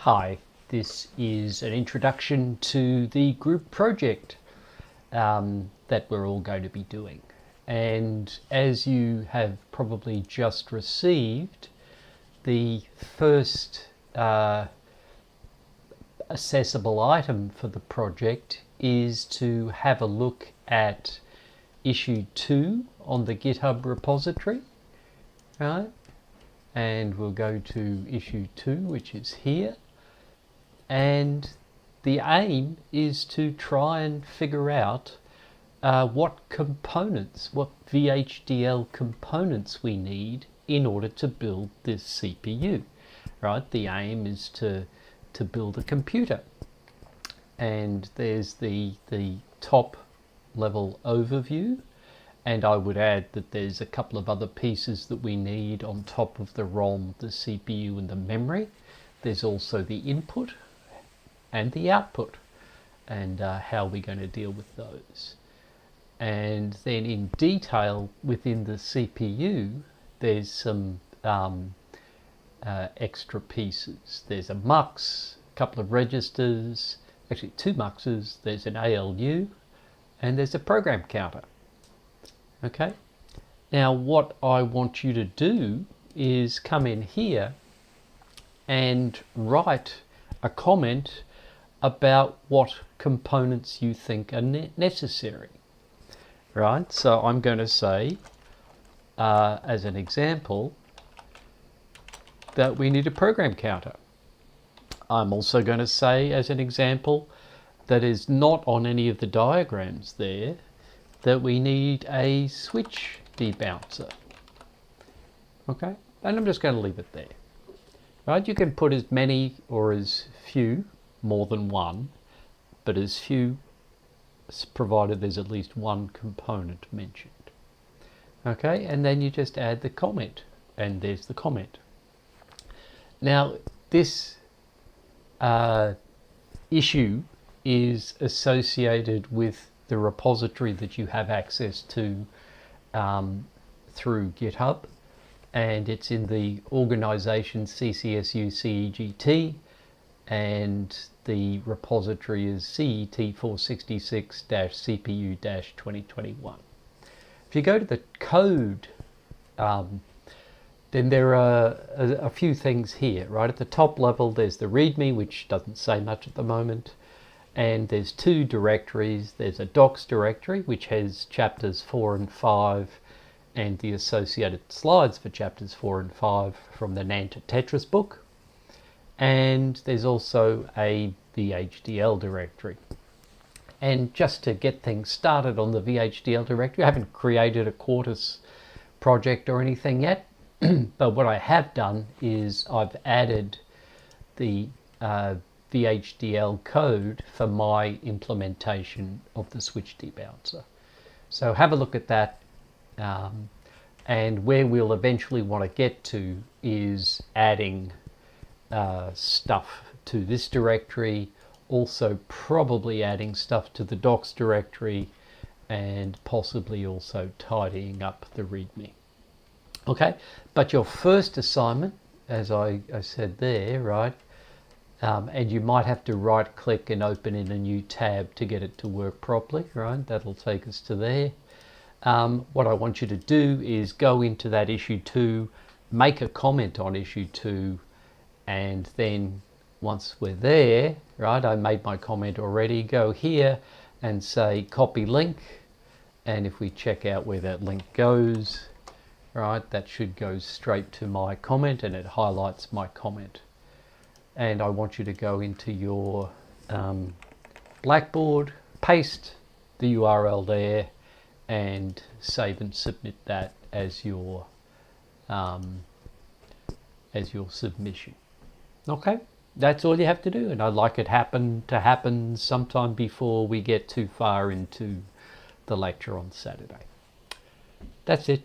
Hi, this is an introduction to the group project that we're all going to be doing. And as you have probably just received, the first accessible item for the project is to have a look at issue 2 on the GitHub repository, right? And we'll go to issue 2, which is here. And the aim is to try and figure out what VHDL components we need in order to build this CPU, right? The aim is to build a computer. And there's the top level overview. And I would add that there's a couple of other pieces that we need on top of the ROM, the CPU and the memory. There's also the input and the output, and how we're going to deal with those. And then in detail within the CPU, there's some extra pieces. There's a mux, a couple of registers, actually 2 muxes, there's an ALU, and there's a program counter. Okay, now what I want you to do is come in here and write a comment about what components you think are necessary, right? So I'm going to say, as an example, that we need a program counter. I'm also going to say, as an example, that is not on any of the diagrams there, that we need a switch debouncer. Okay, and I'm just going to leave it there. Right, you can put as many or as few, more than one, but as few provided there's at least one component mentioned. Okay, and then you just add the comment, and there's the comment. Now this issue is associated with the repository that you have access to through GitHub, and it's in the organization CCSU CEGT, and the repository is CET466-CPU-2021. If you go to the code, then there are a few things here, right? At the top level, there's the README, which doesn't say much at the moment. And there's 2 directories. There's a docs directory, which has chapters 4 and 5 and the associated slides for chapters 4 and 5 from the Nanta Tetris book. And there's also a VHDL directory. And just to get things started on the VHDL directory, I haven't created a Quartus project or anything yet, but what I have done is I've added the VHDL code for my implementation of the switch debouncer. So have a look at that, and where we'll eventually want to get to is adding stuff to this directory, also probably adding stuff to the docs directory, and possibly also tidying up the README. Okay, but your first assignment, as I said there, right, and you might have to right click and open in a new tab to get it to work properly, right? That'll take us to there. What I want you to do is go into that issue 2, make a comment on issue 2, and then once we're there, right, I made my comment already, go here and say copy link, and if we check out where that link goes, right, that should go straight to my comment and it highlights my comment. And I want you to go into your Blackboard, paste the URL there, and save and submit that as your submission. Okay, that's all you have to do, and I'd like it to happen sometime before we get too far into the lecture on Saturday. That's it.